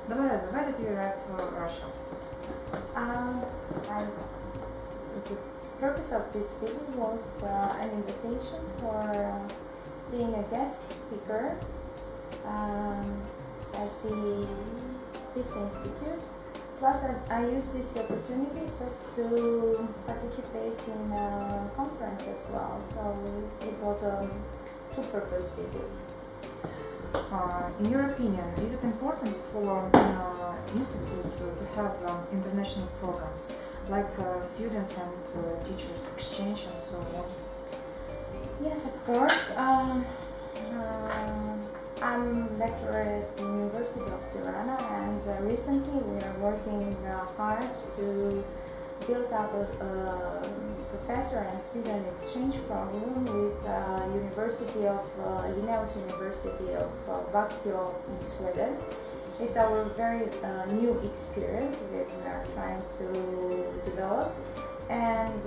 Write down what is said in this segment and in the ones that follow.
Doloreza, why did you arrive to Russia? Um, I, the purpose of this video was an invitation for being a guest speaker at this institute. Plus, I used this opportunity just to participate in a conference as well. So it was a two-purpose visit. In your opinion, is it important for institutes to have international programs like students and teachers exchange and so on? Yes, of course. I'm lecturer at the University of Tirana, and recently we are working hard to build up a professor and student exchange program with Linnaeus University of Vaxio in Sweden. It's our very new experience that we are trying to develop, and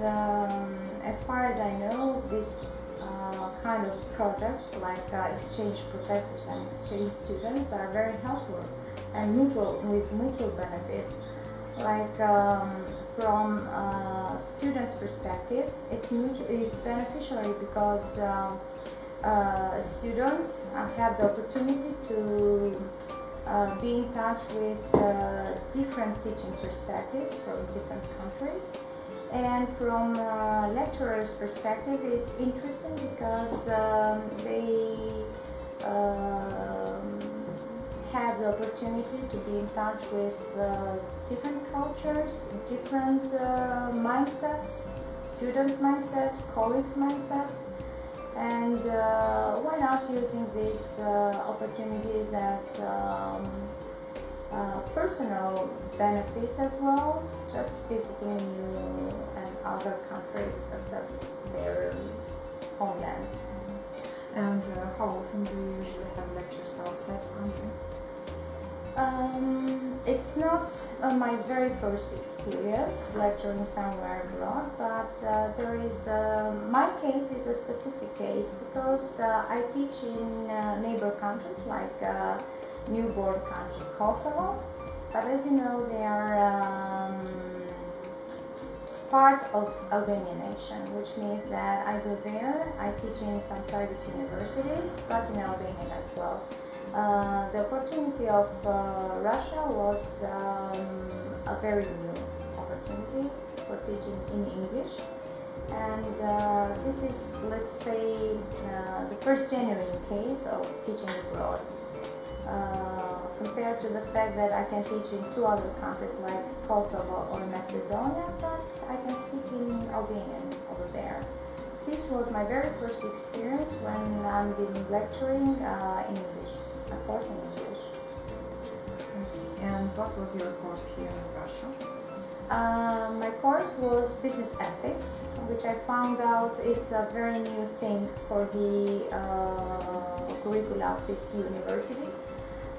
as far as I know, this kind of projects like exchange professors and exchange students are very helpful and with mutual benefits. Like from students' perspective, it's beneficial because students have the opportunity to be in touch with different teaching perspectives from different countries. And from lecturers' perspective, it's interesting because they have the opportunity to be in touch with different cultures, different mindsets, student mindset, colleagues mindset, and why not using these opportunities as personal benefits as well, just visiting new and other countries except their homeland. And how often do you usually have lectures outside the country? It's not my very first experience lecturing somewhere abroad, but there is my case is a specific case because I teach in neighbor countries like newborn country Kosovo, but as you know, they are part of Albanian nation, which means that I go there, I teach in some private universities, but in Albania as well. The opportunity of Russia was a very new opportunity for teaching in English, and this is, let's say, the first genuine case of teaching abroad. Compared to the fact that I can teach in two other countries like Kosovo or Macedonia, but I can speak in Albanian over there. This was my very first experience when I'm been lecturing in English, a course in English. And what was your course here in Russia? My course was business ethics, which I found out it's a very new thing for the curricula of this university.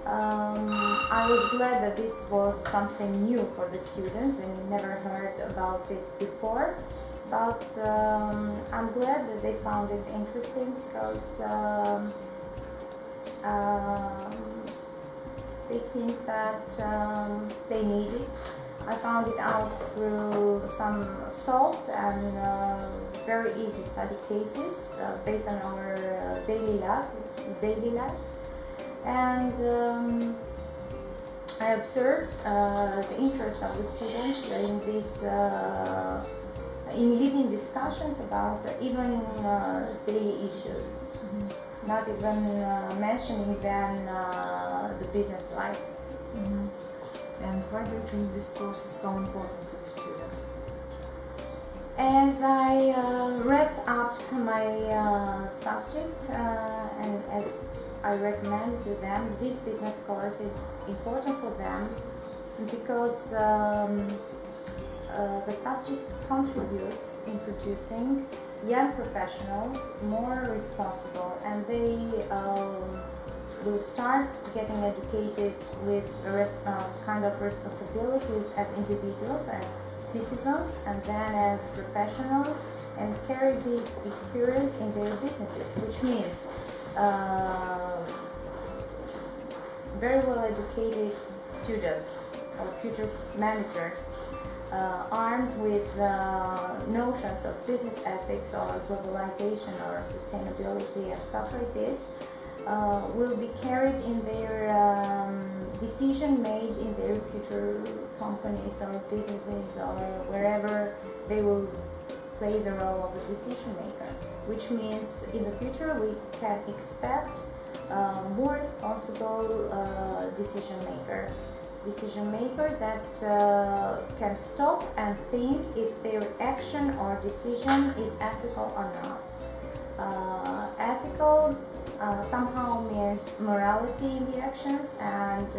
I was glad that this was something new for the students and never heard about it before, but I'm glad that they found it interesting because they think that they need it. I found it out through some solved and very easy study cases based on our daily life. And I observed the interest of the students in this in leading discussions about even daily issues, not even mentioning then the business life. And why do you think this course is so important for the students? As I wrapped up my subject and as I recommend to them, this business course is important for them because the subject contributes in producing young professionals more responsible, and they will start getting educated with kind of responsibilities as individuals, as citizens, and then as professionals, and carry this experience in their businesses, which means very well educated students or future managers armed with notions of business ethics or globalization or sustainability and stuff like this will be carried in their decision made in their future companies or businesses or wherever they will play the role of a decision maker, which means in the future we can expect more responsible decision maker that can stop and think if their action or decision is ethical or not. Ethical somehow means morality in the actions, and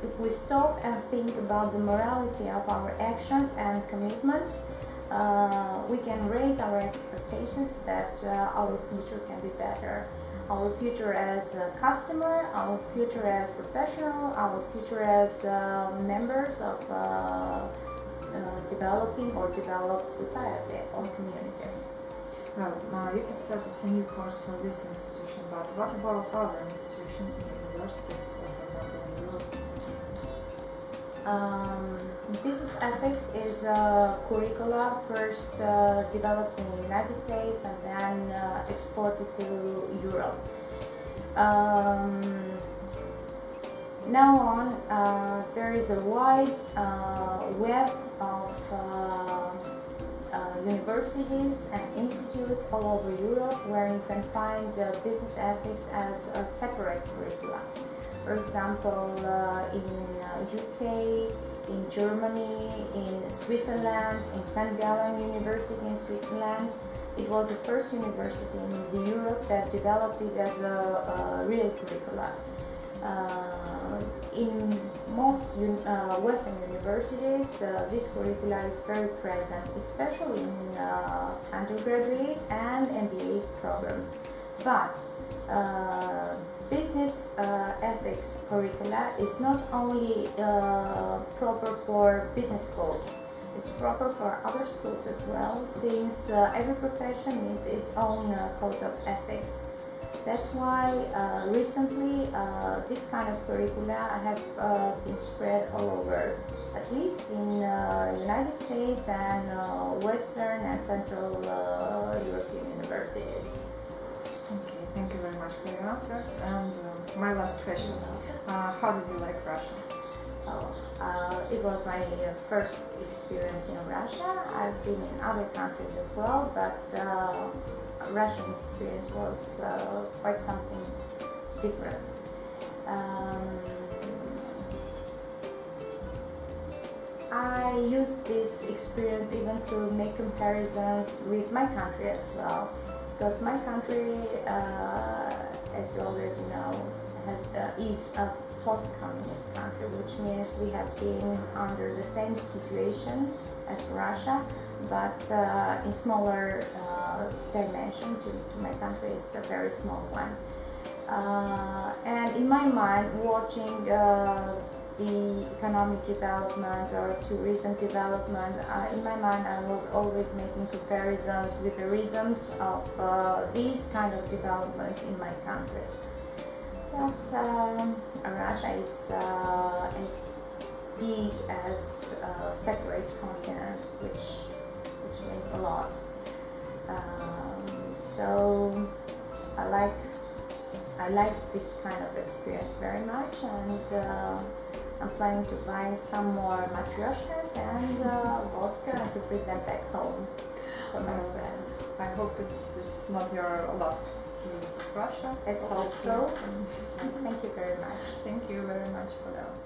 if we stop and think about the morality of our actions and commitments, we can raise our expectations that our future can be better. Our future as a customer, our future as professional, our future as members of developing or developed society or community. Well, you had said it's a new course for this institution, but what about other institutions and universities, for example, in Europe? Business ethics is a curricula first developed in the United States and then exported to Europe. Now on, there is a wide web of universities and institutes all over Europe where you can find business ethics as a separate curricula. For example, in UK, in Germany, in Switzerland, in St. Gallen University in Switzerland. It was the first university in Europe that developed it as a real curricula. In most Western universities, this curricula is very present, especially in undergraduate and MBA programs. But business ethics curricula is not only proper for business schools, it's proper for other schools as well, since every profession needs its own code of ethics. That's why recently this kind of curricula have been spread all over, at least in United States and Western and Central European universities. Okay, thank you very much for your answers. And my last question, how did you like Russia? It was my first experience in Russia. I've been in other countries as well, but Russian experience was quite something different. I used this experience even to make comparisons with my country as well, because my country, as you already know, is a post-communist country, which means we have been under the same situation as Russia, but in smaller dimension. To my country, it's a very small one. And in my mind, watching the economic development or tourism development, in my mind I was always making comparisons with the rhythms of these kind of developments in my country. Plus, Russia is as big as a separate continent, which means a lot. So I like this kind of experience very much, and I'm planning to buy some more matryoshkas and vodka and to bring them back home for my friends. I hope it's not your last visit to Russia. Let's hope so. Thank you very much. Thank you very much for that.